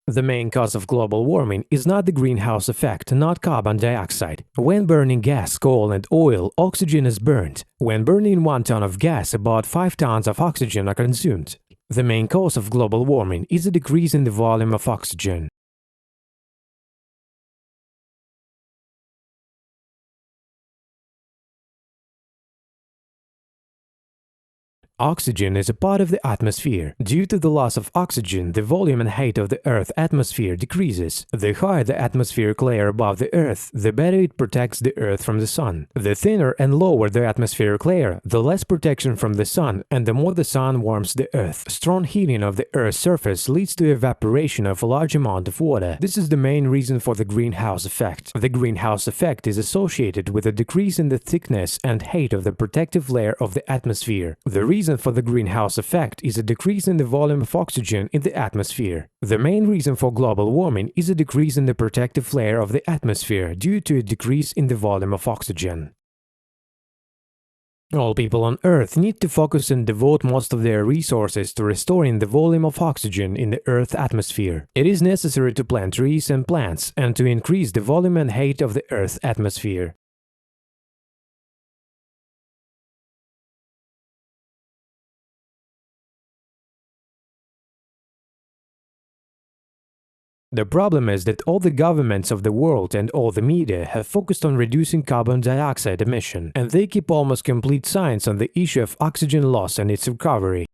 The main cause of global warming is not the greenhouse effect, not carbon dioxide. When burning gas, coal and oil, oxygen is burned. When burning 1 ton of gas, about 5 tons of oxygen are consumed. The main cause of global warming is a decrease in the volume of oxygen. Oxygen is a part of the atmosphere. Due to the loss of oxygen, the volume and height of the Earth's atmosphere decreases. The higher the atmospheric layer above the Earth, the better it protects the Earth from the Sun. The thinner and lower the atmospheric layer, the less protection from the Sun and the more the Sun warms the Earth. Strong heating of the Earth's surface leads to evaporation of a large amount of water. This is the main reason for the greenhouse effect. The greenhouse effect is associated with a decrease in the thickness and height of the protective layer of the atmosphere. The reason for the greenhouse effect is a decrease in the volume of oxygen in the atmosphere. The main reason for global warming is a decrease in the protective layer of the atmosphere due to a decrease in the volume of oxygen. All people on Earth need to focus and devote most of their resources to restoring the volume of oxygen in the Earth's atmosphere. It is necessary to plant trees and plants and to increase the volume and height of the Earth's atmosphere. The problem is that all the governments of the world and all the media have focused on reducing carbon dioxide emission, and they keep almost complete science on the issue of oxygen loss and its recovery.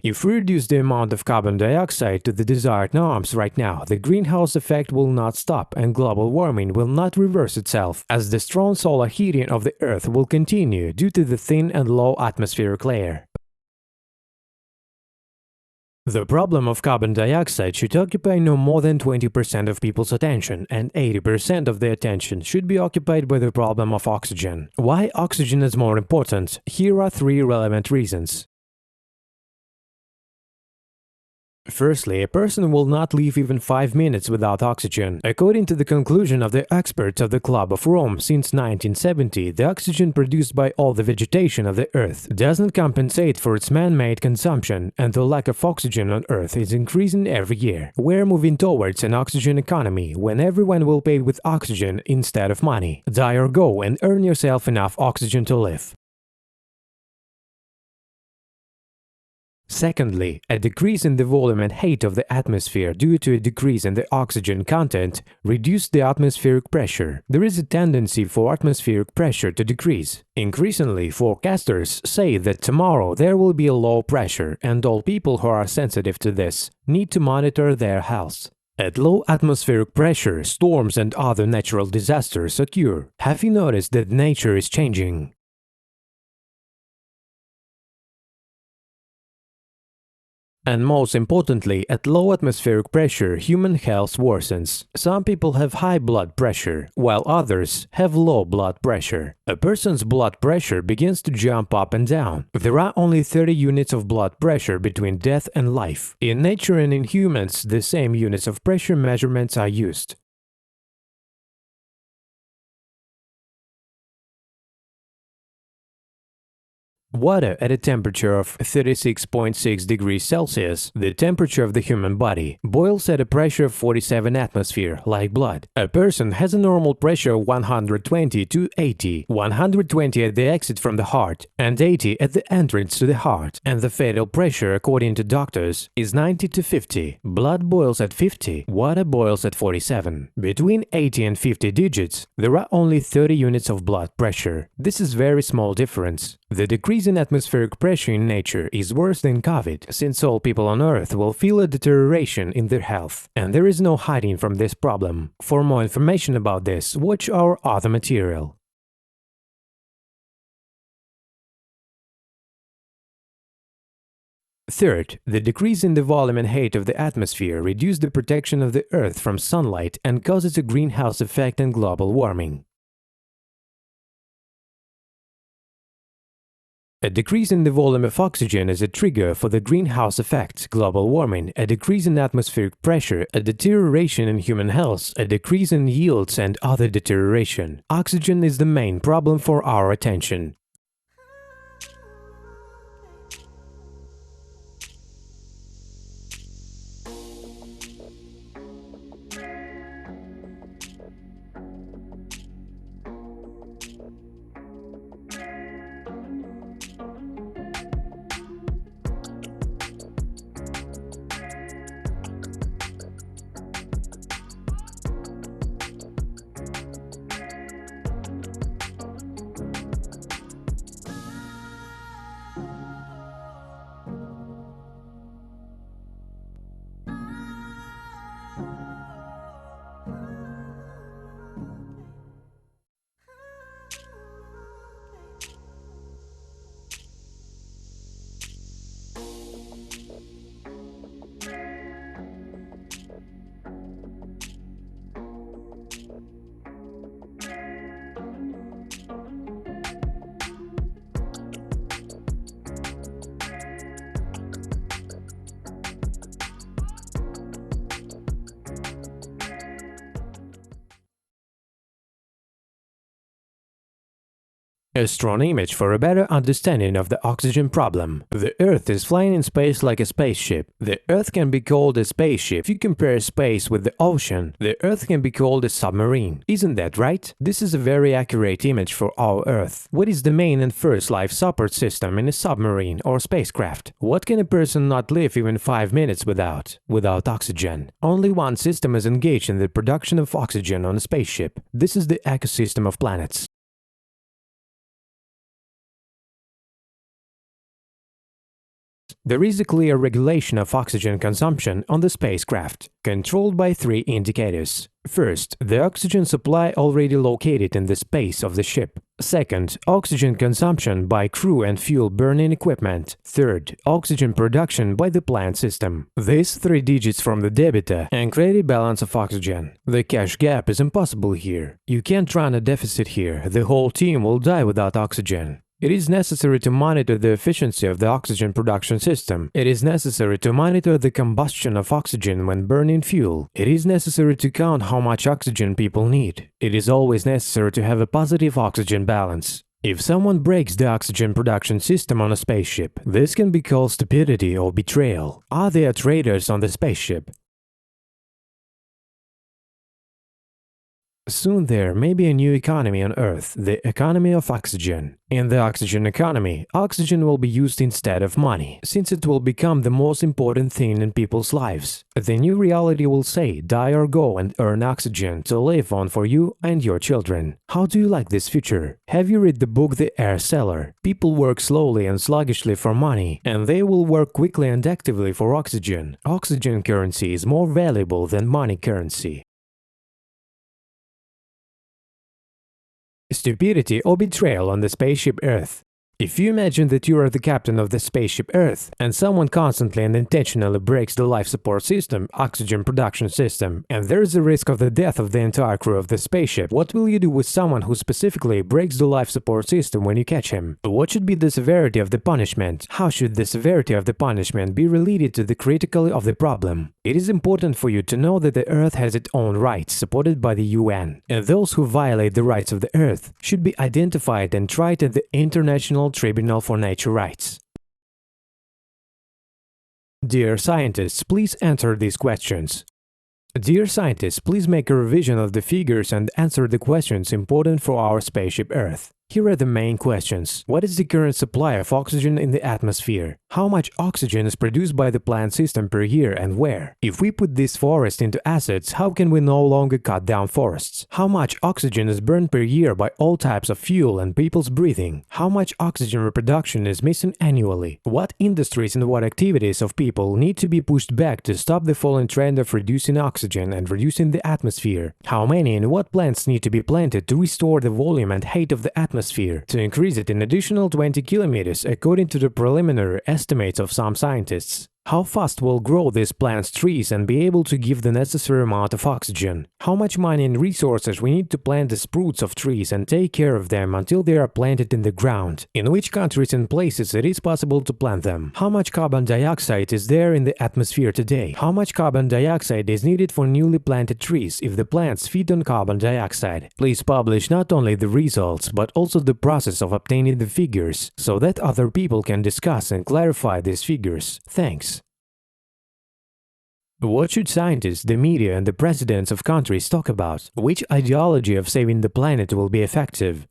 If we reduce the amount of carbon dioxide to the desired norms right now, the greenhouse effect will not stop and global warming will not reverse itself, as the strong solar heating of the Earth will continue due to the thin and low atmospheric layer. The problem of carbon dioxide should occupy no more than 20% of people's attention, and 80% of the attention should be occupied by the problem of oxygen. Why oxygen is more important? Here are 3 relevant reasons. Firstly, a person will not live even 5 minutes without oxygen. According to the conclusion of the experts of the Club of Rome since 1970, the oxygen produced by all the vegetation of the Earth doesn't compensate for its man-made consumption, and the lack of oxygen on Earth is increasing every year. We're moving towards an oxygen economy, when everyone will pay with oxygen instead of money. Die or go and earn yourself enough oxygen to live. Secondly, a decrease in the volume and height of the atmosphere due to a decrease in the oxygen content reduces the atmospheric pressure. There is a tendency for atmospheric pressure to decrease. Increasingly, forecasters say that tomorrow there will be a low pressure, and all people who are sensitive to this need to monitor their health. At low atmospheric pressure, storms and other natural disasters occur. Have you noticed that nature is changing? And most importantly, at low atmospheric pressure, human health worsens. Some people have high blood pressure, while others have low blood pressure. A person's blood pressure begins to jump up and down. There are only 30 units of blood pressure between death and life. In nature and in humans, the same units of pressure measurements are used. Water at a temperature of 36.6 degrees Celsius, the temperature of the human body, boils at a pressure of 47 atmosphere, like blood. A person has a normal pressure of 120 to 80, 120 at the exit from the heart, and 80 at the entrance to the heart, and the fatal pressure, according to doctors, is 90 to 50. Blood boils at 50, water boils at 47. Between 80 and 50 digits, there are only 30 units of blood pressure. This is very small difference. The decrease in atmospheric pressure in nature is worse than COVID, since all people on Earth will feel a deterioration in their health, and there is no hiding from this problem. For more information about this, watch our other material. Third, the decrease in the volume and height of the atmosphere reduces the protection of the Earth from sunlight and causes a greenhouse effect and global warming. A decrease in the volume of oxygen is a trigger for the greenhouse effect, global warming, a decrease in atmospheric pressure, a deterioration in human health, a decrease in yields and other deterioration. Oxygen is the main problem for our attention. A strong image for a better understanding of the oxygen problem. The Earth is flying in space like a spaceship. The Earth can be called a spaceship. If you compare space with the ocean, the Earth can be called a submarine. Isn't that right? This is a very accurate image for our Earth. What is the main and first life support system in a submarine or spacecraft? What can a person not live even 5 minutes without? Without oxygen. Only one system is engaged in the production of oxygen on a spaceship. This is the ecosystem of planets. There is a clear regulation of oxygen consumption on the spacecraft, controlled by 3 indicators. First, the oxygen supply already located in the space of the ship. Second, oxygen consumption by crew and fuel burning equipment. Third, oxygen production by the plant system. These 3 digits from the debit and credit balance of oxygen. The cash gap is impossible here. You can't run a deficit here. The whole team will die without oxygen. It is necessary to monitor the efficiency of the oxygen production system. It is necessary to monitor the combustion of oxygen when burning fuel. It is necessary to count how much oxygen people need. It is always necessary to have a positive oxygen balance. If someone breaks the oxygen production system on a spaceship, this can be called stupidity or betrayal. Are there traitors on the spaceship? Soon there may be a new economy on Earth, the economy of oxygen. In the oxygen economy, oxygen will be used instead of money, since it will become the most important thing in people's lives. The new reality will say, die or go and earn oxygen to live on for you and your children. How do you like this future? Have you read the book The Air Cellar? People work slowly and sluggishly for money, and they will work quickly and actively for oxygen. Oxygen currency is more valuable than money currency. Stupidity or betrayal on the spaceship Earth. If you imagine that you are the captain of the spaceship Earth and someone constantly and intentionally breaks the life support system, oxygen production system, and there is a risk of the death of the entire crew of the spaceship, what will you do with someone who specifically breaks the life support system when you catch him? What should be the severity of the punishment? How should the severity of the punishment be related to the criticality of the problem? It is important for you to know that the Earth has its own rights supported by the UN, and those who violate the rights of the Earth should be identified and tried at the International Tribunal for Nature Rights. Dear scientists, please answer these questions. Dear scientists, please make a revision of the figures and answer the questions important for our spaceship Earth. Here are the main questions. What is the current supply of oxygen in the atmosphere? How much oxygen is produced by the plant system per year and where? If we put this forest into assets, how can we no longer cut down forests? How much oxygen is burned per year by all types of fuel and people's breathing? How much oxygen reproduction is missing annually? What industries and what activities of people need to be pushed back to stop the falling trend of reducing oxygen and reducing the atmosphere? How many and what plants need to be planted to restore the volume and height of the atmosphere to increase it an additional 20 kilometers according to the preliminary estimates of some scientists? How fast will grow these plants trees and be able to give the necessary amount of oxygen? How much money and resources we need to plant the sprouts of trees and take care of them until they are planted in the ground? In which countries and places it is possible to plant them? How much carbon dioxide is there in the atmosphere today? How much carbon dioxide is needed for newly planted trees if the plants feed on carbon dioxide? Please publish not only the results but also the process of obtaining the figures so that other people can discuss and clarify these figures. Thanks. What should scientists, the media and the presidents of countries talk about? Which ideology of saving the planet will be effective?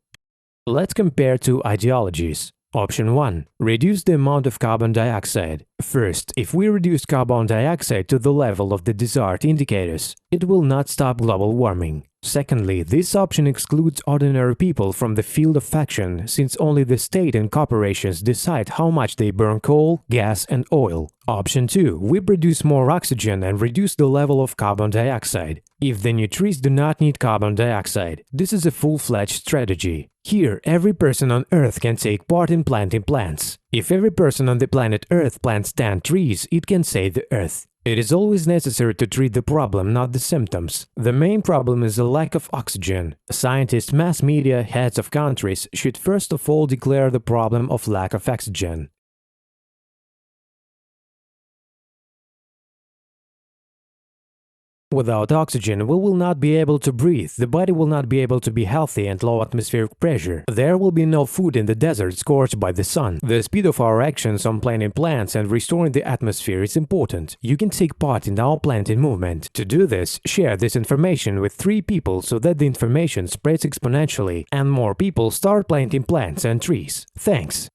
Let's compare 2 ideologies. Option 1. Reduce the amount of carbon dioxide. First, if we reduce carbon dioxide to the level of the desired indicators, it will not stop global warming. Secondly, this option excludes ordinary people from the field of action, since only the state and corporations decide how much they burn coal, gas and oil. Option 2. We produce more oxygen and reduce the level of carbon dioxide. If the new trees do not need carbon dioxide, this is a full-fledged strategy. Here, every person on Earth can take part in planting plants. If every person on the planet Earth plants 10 trees, it can save the Earth. It is always necessary to treat the problem, not the symptoms. The main problem is the lack of oxygen. Scientists, mass media, heads of countries should first of all declare the problem of lack of oxygen. Without oxygen, we will not be able to breathe, the body will not be able to be healthy and low atmospheric pressure. There will be no food in the desert scorched by the sun. The speed of our actions on planting plants and restoring the atmosphere is important. You can take part in our planting movement. To do this, share this information with 3 people so that the information spreads exponentially and more people start planting plants and trees. Thanks.